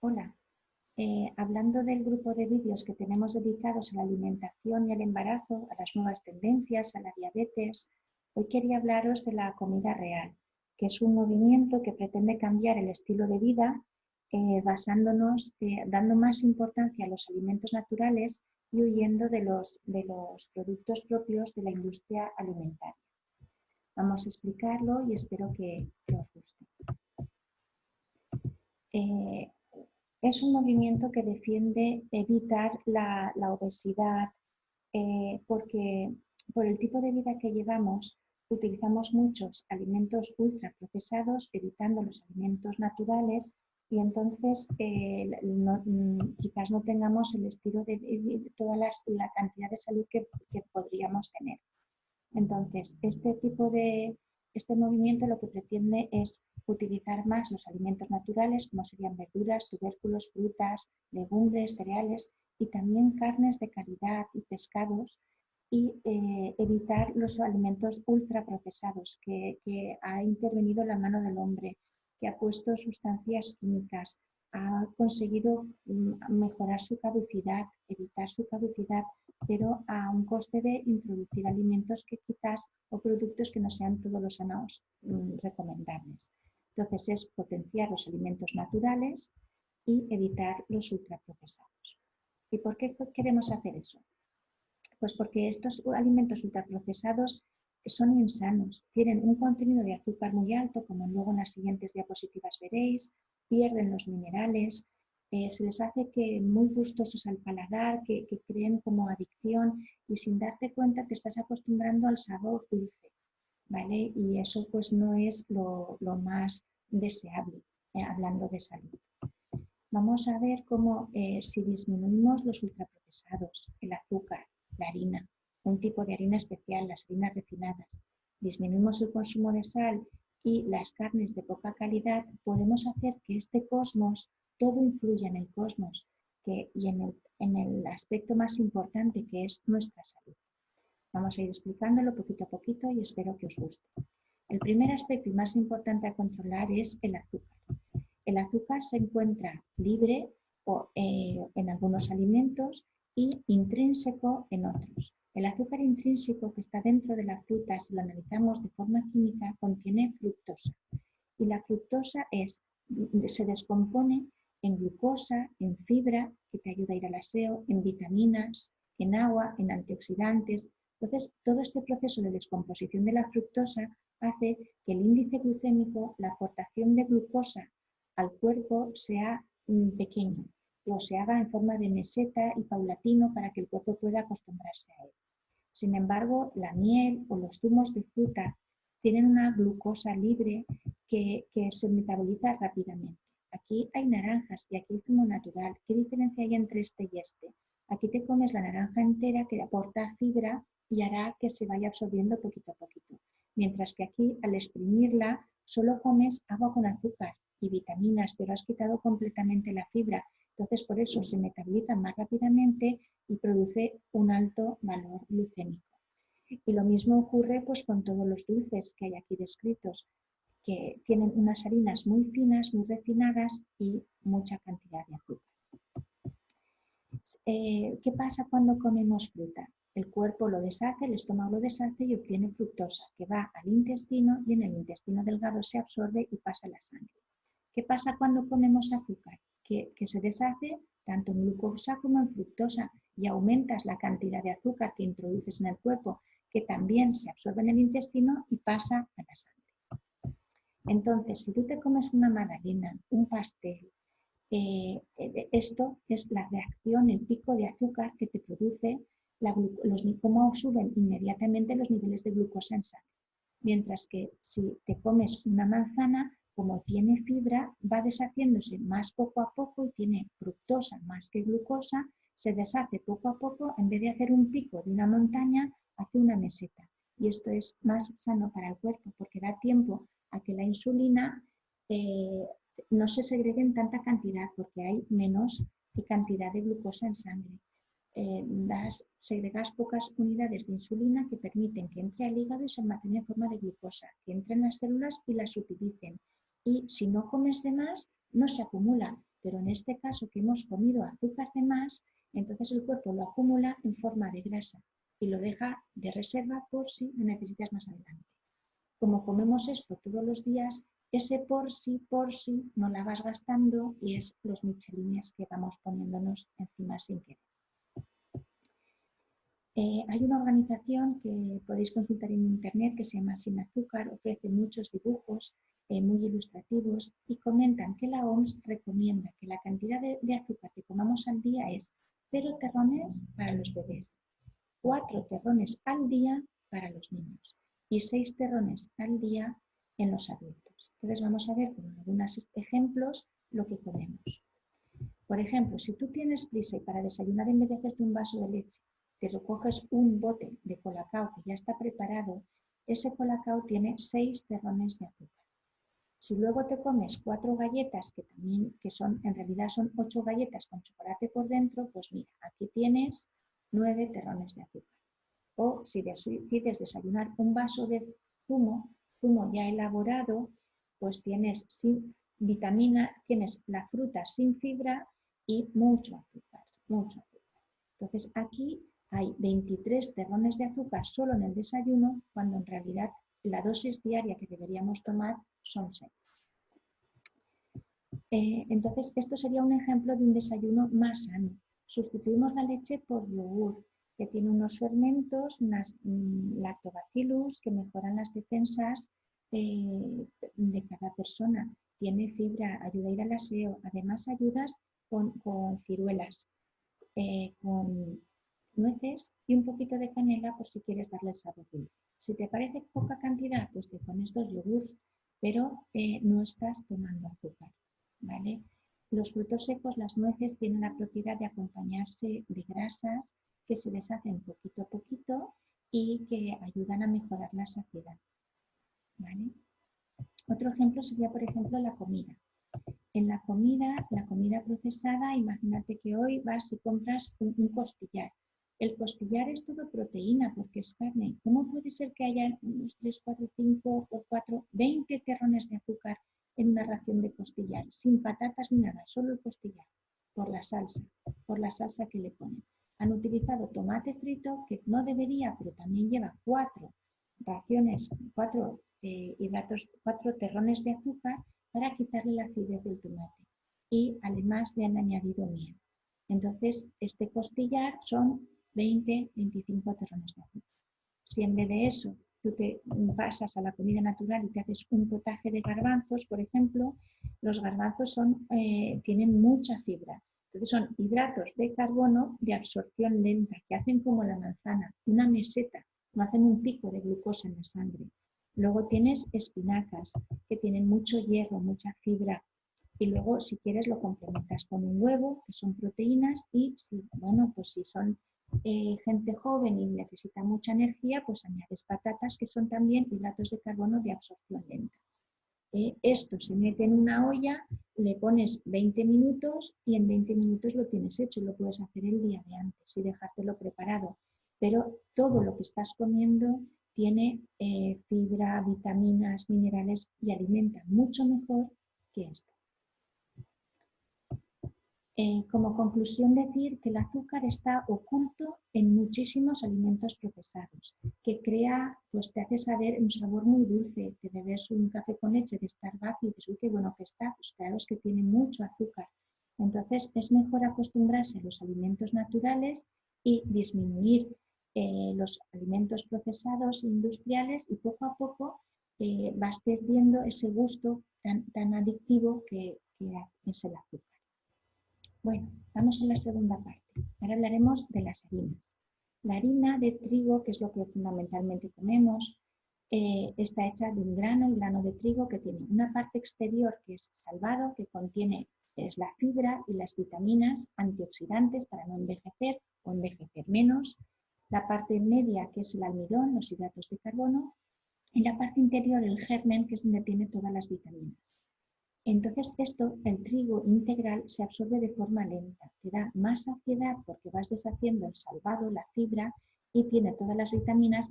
Hola, hablando del grupo de vídeos que tenemos dedicados a la alimentación y al embarazo, a las nuevas tendencias, a la diabetes, hoy quería hablaros de la comida real, que es un movimiento que pretende cambiar el estilo de vida dando más importancia a los alimentos naturales y huyendo de los productos propios de la industria alimentaria. Vamos a explicarlo y espero que os guste. Eh, Es un movimiento que defiende evitar la obesidad porque por el tipo de vida que llevamos utilizamos muchos alimentos ultraprocesados, evitando los alimentos naturales y entonces quizás no tengamos el estilo de toda la cantidad de salud que podríamos tener. Entonces, este movimiento lo que pretende es utilizar más los alimentos naturales, como serían verduras, tubérculos, frutas, legumbres, cereales y también carnes de calidad y pescados y evitar los alimentos ultraprocesados que ha intervenido la mano del hombre, que ha puesto sustancias químicas, ha conseguido mejorar su caducidad, evitar su caducidad, pero a un coste de introducir alimentos que quizás o productos que no sean todos los años recomendables. Entonces es potenciar los alimentos naturales y evitar los ultraprocesados. ¿Y por qué queremos hacer eso? Pues porque estos alimentos ultraprocesados son insanos, tienen un contenido de azúcar muy alto, como luego en las siguientes diapositivas veréis, pierden los minerales, se les hace que muy gustosos al paladar, que creen como adicción y sin darte cuenta te estás acostumbrando al sabor dulce, ¿vale? Y eso pues no es lo más deseable, hablando de salud. Vamos a ver cómo si disminuimos los ultraprocesados, el azúcar, la harina, un tipo de harina especial, las harinas refinadas, disminuimos el consumo de sal y las carnes de poca calidad, podemos hacer que este cosmos, todo influya en el cosmos y en el aspecto más importante que es nuestra salud. Vamos a ir explicándolo poquito a poquito y espero que os guste. El primer aspecto y más importante a controlar es el azúcar. El azúcar se encuentra libre en algunos alimentos y intrínseco en otros. El azúcar intrínseco que está dentro de la fruta, si lo analizamos de forma química, contiene fructosa. Y la fructosa se descompone en glucosa, en fibra, que te ayuda a ir al aseo, en vitaminas, en agua, en antioxidantes. Entonces, todo este proceso de descomposición de la fructosa hace que el índice glucémico, la aportación de glucosa al cuerpo sea pequeño o se haga en forma de meseta y paulatino para que el cuerpo pueda acostumbrarse a él. Sin embargo, la miel o los zumos de fruta tienen una glucosa libre que se metaboliza rápidamente. Aquí hay naranjas y aquí hay zumo natural. ¿Qué diferencia hay entre este y este? Aquí te comes la naranja entera que aporta fibra y hará que se vaya absorbiendo poquito a poquito. Mientras que aquí, al exprimirla, solo comes agua con azúcar y vitaminas, pero has quitado completamente la fibra. Entonces, por eso se metaboliza más rápidamente y produce un alto valor glucémico. Y lo mismo ocurre pues, con todos los dulces que hay aquí descritos, que tienen unas harinas muy finas, muy refinadas y mucha cantidad de azúcar. ¿Qué pasa cuando comemos fruta? El cuerpo lo deshace, el estómago lo deshace y obtiene fructosa, que va al intestino y en el intestino delgado se absorbe y pasa a la sangre. ¿Qué pasa cuando comemos azúcar? Que se deshace tanto en glucosa como en fructosa y aumentas la cantidad de azúcar que introduces en el cuerpo, que también se absorbe en el intestino y pasa a la sangre. Entonces, si tú te comes una magdalena, un pastel, esto es la reacción, el pico de azúcar que te produce cómo suben inmediatamente los niveles de glucosa en sangre. Mientras que si te comes una manzana, como tiene fibra, va deshaciéndose más poco a poco y tiene fructosa más que glucosa, se deshace poco a poco, en vez de hacer un pico de una montaña, hace una meseta. Y esto es más sano para el cuerpo porque da tiempo a que la insulina no se segregue en tanta cantidad porque hay menos cantidad de glucosa en sangre. Segregas pocas unidades de insulina que permiten que entre al hígado y se almacene en forma de glucosa, que entre en las células y las utilicen. Y si no comes de más, no se acumula pero en este caso que hemos comido azúcar de más, entonces el cuerpo lo acumula en forma de grasa y lo deja de reserva por si lo necesitas más adelante. Como comemos esto todos los días, ese por si no la vas gastando y es los michelines que vamos poniéndonos encima sin querer. Hay una organización que podéis consultar en internet que se llama Sin Azúcar, ofrece muchos dibujos muy ilustrativos y comentan que la OMS recomienda que la cantidad de azúcar que comamos al día es 0 terrones para los bebés, 4 terrones al día para los niños y 6 terrones al día en los adultos. Entonces vamos a ver con algunos ejemplos lo que comemos. Por ejemplo, si tú tienes prisa y para desayunar en vez de hacerte un vaso de leche, te recoges un bote de colacao que ya está preparado, ese colacao tiene 6 terrones de azúcar. Si luego te comes 4 galletas, en realidad son 8 galletas con chocolate por dentro, pues mira, aquí tienes 9 terrones de azúcar. O si decides desayunar un vaso de zumo ya elaborado, pues tienes vitamina, tienes la fruta sin fibra y mucho azúcar, mucho azúcar. Entonces aquí hay 23 terrones de azúcar solo en el desayuno, cuando en realidad la dosis diaria que deberíamos tomar son 6. Entonces, esto sería un ejemplo de un desayuno más sano. Sustituimos la leche por yogur, que tiene unos fermentos, unas lactobacillus que mejoran las defensas de cada persona. Tiene fibra, ayuda a ir al aseo, además ayudas con ciruelas, con nueces y un poquito de canela por si quieres darle el sabor dulce. Si te parece poca cantidad, pues te pones 2 yogures, pero no estás tomando azúcar, ¿vale? Los frutos secos, las nueces, tienen la propiedad de acompañarse de grasas que se deshacen poquito a poquito y que ayudan a mejorar la saciedad, ¿vale? Otro ejemplo sería, por ejemplo, la comida. En la comida procesada, imagínate que hoy vas y compras un costillar. El costillar es todo proteína porque es carne. ¿Cómo puede ser que haya 3, 4, 5 o 4, 20 terrones de azúcar en una ración de costillar? Sin patatas ni nada, solo el costillar. Por la salsa que le ponen. Han utilizado tomate frito, que no debería, pero también lleva 4 terrones de azúcar para quitarle la acidez del tomate. Y además le han añadido miel. Entonces, este costillar son 20, 25 terrones de azúcar. Si en vez de eso tú te pasas a la comida natural y te haces un potaje de garbanzos, por ejemplo, los garbanzos tienen mucha fibra. Entonces son hidratos de carbono de absorción lenta, que hacen como la manzana, una meseta, no hacen un pico de glucosa en la sangre. Luego tienes espinacas, que tienen mucho hierro, mucha fibra. Y luego, si quieres, lo complementas con un huevo, que son proteínas, y si son gente joven y necesita mucha energía, pues añades patatas, que son también hidratos de carbono de absorción lenta. Esto se mete en una olla, le pones 20 minutos y en 20 minutos lo tienes hecho. Lo puedes hacer el día de antes y dejártelo preparado. Pero todo lo que estás comiendo tiene fibra, vitaminas, minerales y alimenta mucho mejor que esto. Como conclusión, decir que el azúcar está oculto en muchísimos alimentos procesados, que pues te hace saber un sabor muy dulce. Te bebes un café con leche de Starbucks y dices, uy, qué bueno que está. Pues claro, es que tiene mucho azúcar. Entonces, es mejor acostumbrarse a los alimentos naturales y disminuir los alimentos procesados e industriales, y poco a poco vas perdiendo ese gusto tan adictivo que es el azúcar. Bueno, vamos a la segunda parte. Ahora hablaremos de las harinas. La harina de trigo, que es lo que fundamentalmente comemos, está hecha de un grano, el grano de trigo, que tiene una parte exterior que es salvado, que contiene la fibra y las vitaminas antioxidantes para no envejecer o envejecer menos. La parte media, que es el almidón, los hidratos de carbono. Y la parte interior, el germen, que es donde tiene todas las vitaminas. Entonces el trigo integral, se absorbe de forma lenta, te da más saciedad porque vas deshaciendo el salvado, la fibra, y tiene todas las vitaminas,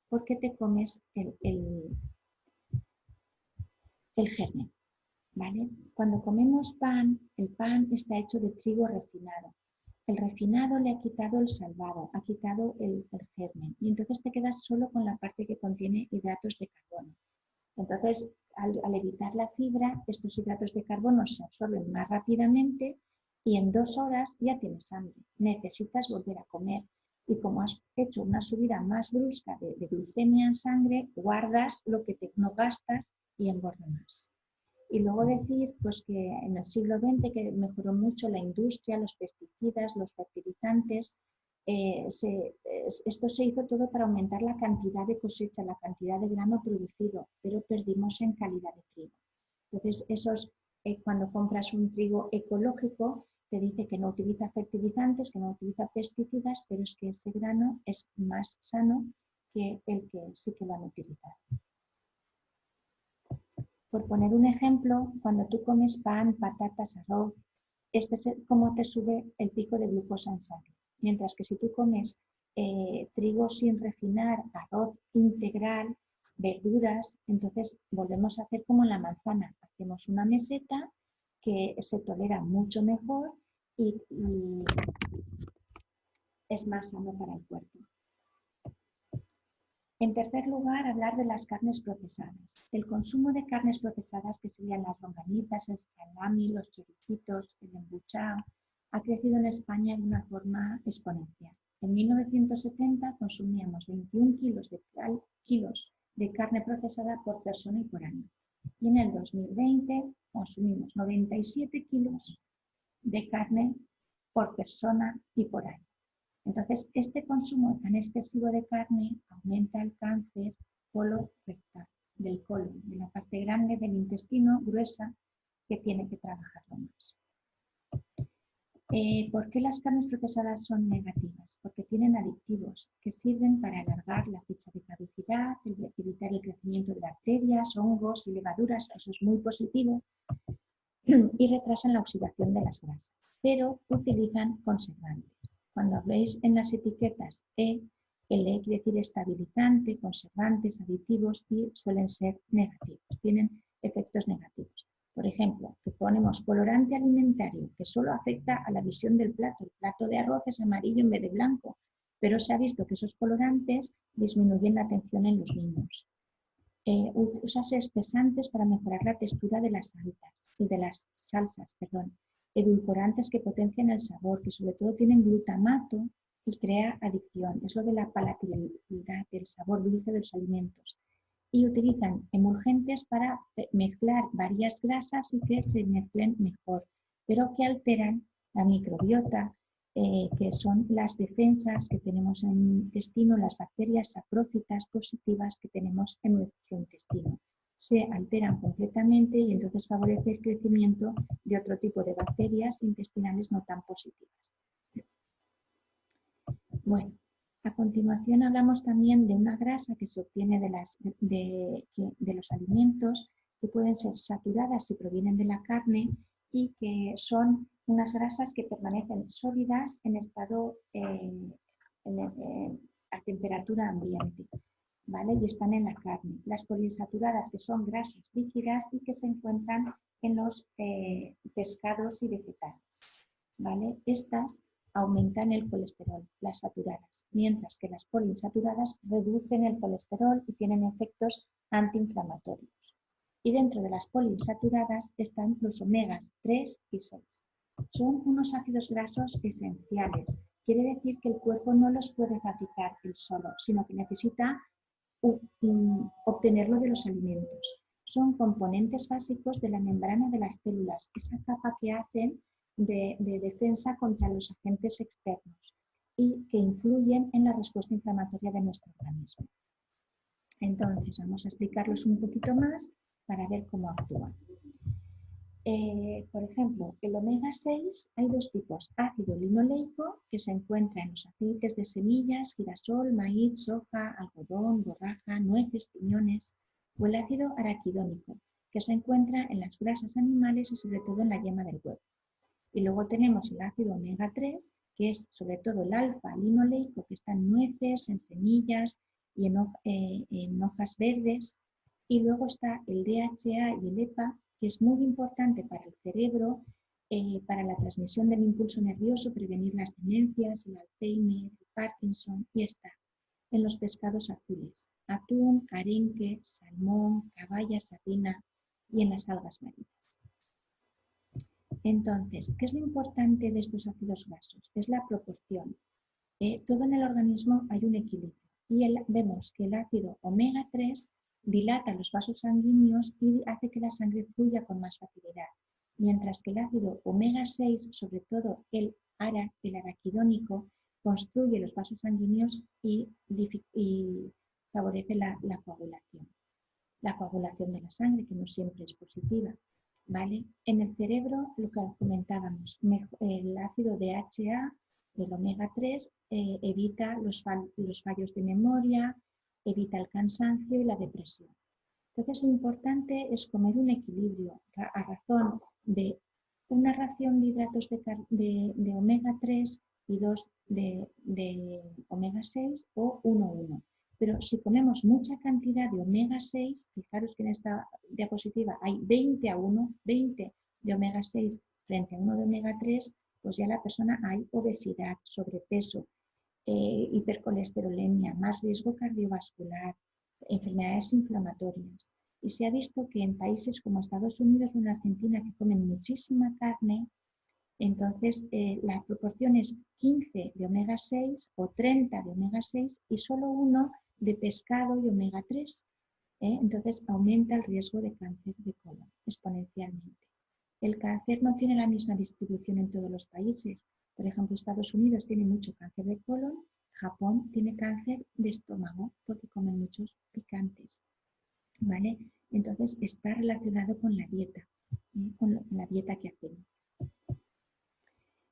porque te comes el germen. ¿vale? Cuando comemos pan, el pan está hecho de trigo refinado. El refinado le ha quitado el salvado, ha quitado el germen, y entonces te quedas solo con la parte que contiene hidratos de carbono. Entonces, al evitar la fibra, estos hidratos de carbono se absorben más rápidamente y en 2 horas ya tienes hambre. Necesitas volver a comer. Y como has hecho una subida más brusca de glucemia en sangre, guardas lo que no gastas y engorda más. Y luego decir pues, que en el siglo XX que mejoró mucho la industria, los pesticidas, los fertilizantes. Esto se hizo todo para aumentar la cantidad de cosecha, la cantidad de grano producido, pero perdimos en calidad de trigo. Entonces, cuando compras un trigo ecológico, te dice que no utiliza fertilizantes, que no utiliza pesticidas, pero es que ese grano es más sano que el que sí que lo han utilizado. Por poner un ejemplo, cuando tú comes pan, patatas, arroz, este es cómo te sube el pico de glucosa en sangre. Mientras que si tú comes trigo sin refinar, arroz integral, verduras, entonces volvemos a hacer como en la manzana. Hacemos una meseta que se tolera mucho mejor y es más sano para el cuerpo. En tercer lugar, hablar de las carnes procesadas. El consumo de carnes procesadas, que serían las longanizas, el salami, los choricitos, el embuchado, ha crecido en España de una forma exponencial. En 1970 consumíamos 21 kilos de carne procesada por persona y por año. Y en el 2020 consumimos 97 kilos de carne por persona y por año. Entonces, este consumo tan excesivo de carne aumenta el cáncer colorectal, del colon, de la parte grande del intestino gruesa que tiene que trabajarlo más. ¿Por qué las carnes procesadas son negativas? Porque tienen aditivos que sirven para alargar la fecha de caducidad, evitar el crecimiento de bacterias, hongos y levaduras, eso es muy positivo, y retrasan la oxidación de las grasas, pero utilizan conservantes. Cuando habléis en las etiquetas el E quiere decir estabilizante, conservantes, aditivos y suelen ser negativos, tienen efectos negativos. Por ejemplo, que ponemos colorante alimentario que solo afecta a la visión del plato. El plato de arroz es amarillo en vez de blanco, pero se ha visto que esos colorantes disminuyen la atención en los niños. Usas espesantes para mejorar la textura de las salsas, edulcorantes que potencian el sabor, que sobre todo tienen glutamato y crea adicción. Es lo de la palatabilidad, el sabor dulce de los alimentos. Y utilizan emulgentes para mezclar varias grasas y que se mezclen mejor, pero que alteran la microbiota, que son las defensas que tenemos en el intestino, las bacterias saprófitas positivas que tenemos en nuestro intestino. Se alteran completamente y entonces favorece el crecimiento de otro tipo de bacterias intestinales no tan positivas. Bueno, a continuación hablamos también de una grasa que se obtiene de los alimentos, que pueden ser saturadas si provienen de la carne y que son unas grasas que permanecen sólidas en estado a temperatura ambiente, ¿vale? Y están en la carne. Las poliinsaturadas, que son grasas líquidas y que se encuentran en los pescados y vegetales, ¿vale? Estas aumentan el colesterol, las saturadas, mientras que las poliinsaturadas reducen el colesterol y tienen efectos antiinflamatorios. Y dentro de las poliinsaturadas están los omegas 3 y 6. Son unos ácidos grasos esenciales. Quiere decir que el cuerpo no los puede fabricar él solo, sino que necesita obtenerlo de los alimentos. Son componentes básicos de la membrana de las células, esa capa que hacen de defensa contra los agentes externos y que influyen en la respuesta inflamatoria de nuestro organismo. Entonces, vamos a explicarlos un poquito más para ver cómo actúan. Por ejemplo, el omega 6 hay dos tipos: ácido linoleico, que se encuentra en los aceites de semillas, girasol, maíz, soja, algodón, borraja, nueces, piñones, o el ácido araquidónico, que se encuentra en las grasas animales y sobre todo en la yema del huevo. Y luego tenemos el ácido omega 3, que es sobre todo el alfa-linoleico, que está en nueces, en semillas y en hojas verdes. Y luego está el DHA y el EPA, que es muy importante para el cerebro, para la transmisión del impulso nervioso, prevenir las demencias, el Alzheimer, el Parkinson, y está en los pescados azules: atún, arenque, salmón, caballa, sardina, y en las algas marinas. Entonces, ¿qué es lo importante de estos ácidos grasos? Es la proporción. Todo en el organismo hay un equilibrio y vemos que el ácido omega 3 dilata los vasos sanguíneos y hace que la sangre fluya con más facilidad, mientras que el ácido omega 6, sobre todo el ARA, el araquidónico, construye los vasos sanguíneos y favorece la coagulación de la sangre, que no siempre es positiva. ¿Vale? En el cerebro, lo que comentábamos, el ácido DHA, el omega 3, evita los fallos de memoria, evita el cansancio y la depresión. Entonces, lo importante es comer un equilibrio a razón de una ración de hidratos de omega 3 y 2 de omega 6 o 1-1. Pero si comemos mucha cantidad de omega 6, fijaros que en esta diapositiva hay 20-1, 20 de omega 6 frente a 1 de omega 3, pues ya la persona hay obesidad, sobrepeso, hipercolesterolemia, más riesgo cardiovascular, enfermedades inflamatorias. Y se ha visto que en países como Estados Unidos o en Argentina, que comen muchísima carne, entonces la proporción es 15 de omega 6 o 30 de omega 6 y solo 1 de pescado y omega 3. Entonces aumenta el riesgo de cáncer de colon exponencialmente. El cáncer no tiene la misma distribución en todos los países. Por ejemplo, Estados Unidos tiene mucho cáncer de colon, Japón tiene cáncer de estómago porque comen muchos picantes. ¿Vale? Entonces está relacionado con la dieta, con la dieta que hacemos.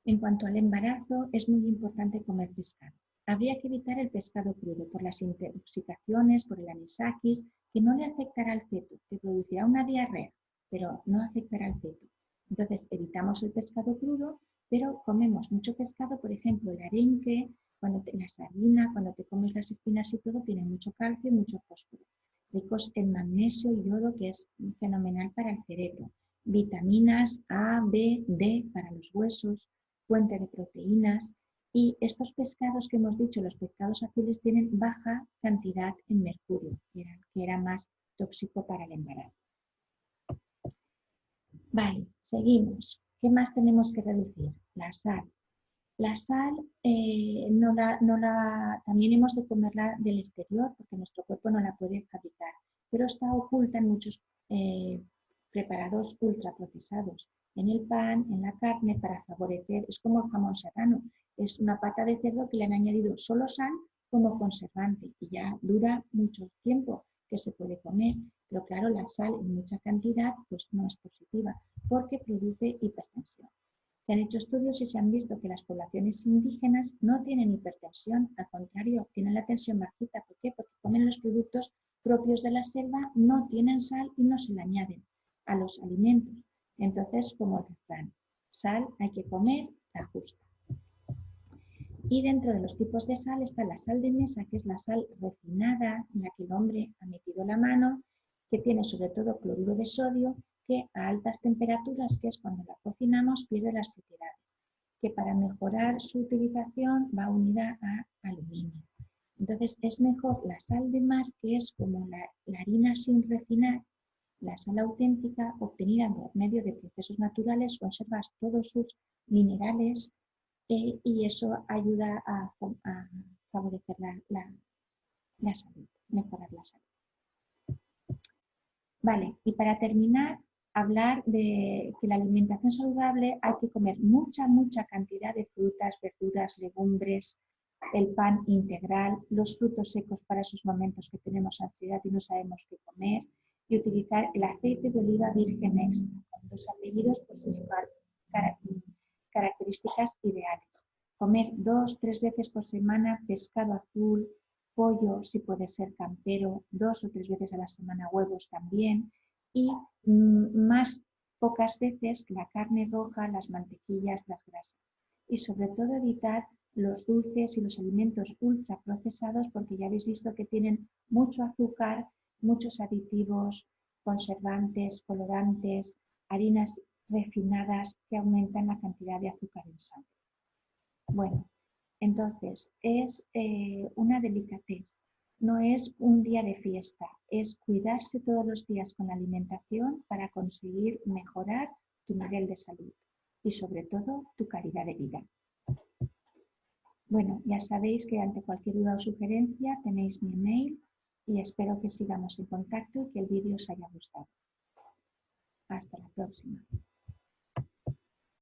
En cuanto al embarazo, es muy importante comer pescado. Habría que evitar el pescado crudo por las intoxicaciones, por el anisakis, que no le afectará al feto, que producirá una diarrea, pero no afectará al feto. Entonces, evitamos el pescado crudo, pero comemos mucho pescado, por ejemplo, el arenque, la sardina, cuando te comes las espinas y todo, tiene mucho calcio y mucho fósforo. Ricos en magnesio y yodo, que es fenomenal para el cerebro. Vitaminas A, B, D para los huesos, fuente de proteínas, y estos pescados que hemos dicho, los pescados azules, tienen baja cantidad en mercurio, que era más tóxico para el embarazo. Vale, seguimos. ¿Qué más tenemos que reducir? La sal. La sal también hemos de comerla del exterior porque nuestro cuerpo no la puede fabricar, pero está oculta en muchos preparados ultraprocesados, en el pan, en la carne, para favorecer. Es como el jamón serrano, es una pata de cerdo que le han añadido solo sal como conservante y ya dura mucho tiempo que se puede comer, pero claro, la sal en mucha cantidad pues no es positiva porque produce hipertensión. Se han hecho estudios y se han visto que las poblaciones indígenas no tienen hipertensión, al contrario, tienen la tensión bajita. ¿Por qué? Porque comen los productos propios de la selva, no tienen sal y no se le añaden a los alimentos. Entonces, como el refrán, sal hay que comer la justa. Y dentro de los tipos de sal está la sal de mesa, que es la sal refinada, en la que el hombre ha metido la mano, que tiene sobre todo cloruro de sodio, que a altas temperaturas, que es cuando la cocinamos, pierde las propiedades, que para mejorar su utilización va unida a aluminio. Entonces es mejor la sal de mar, que es como la harina sin refinar, la sal auténtica, obtenida por medio de procesos naturales, conservas todos sus minerales y eso ayuda a favorecer la salud, mejorar la salud. Vale, y para terminar, hablar de que la alimentación saludable hay que comer mucha cantidad de frutas, verduras, legumbres, el pan integral, los frutos secos para esos momentos que tenemos ansiedad y no sabemos qué comer, y utilizar el aceite de oliva virgen extra, con 2 apellidos por sus características ideales. Comer 2-3 veces por semana pescado azul, pollo, si puede ser campero, 2 o 3 veces a la semana huevos también, y más pocas veces la carne roja, las mantequillas, las grasas. Y sobre todo evitar los dulces y los alimentos ultraprocesados porque ya habéis visto que tienen mucho azúcar, muchos aditivos, conservantes, colorantes, harinas refinadas que aumentan la cantidad de azúcar en sangre. Bueno, entonces es una delicatez, no es un día de fiesta, es cuidarse todos los días con la alimentación para conseguir mejorar tu nivel de salud y sobre todo tu calidad de vida. Bueno, ya sabéis que ante cualquier duda o sugerencia tenéis mi email y espero que sigamos en contacto y que el vídeo os haya gustado. Hasta la próxima.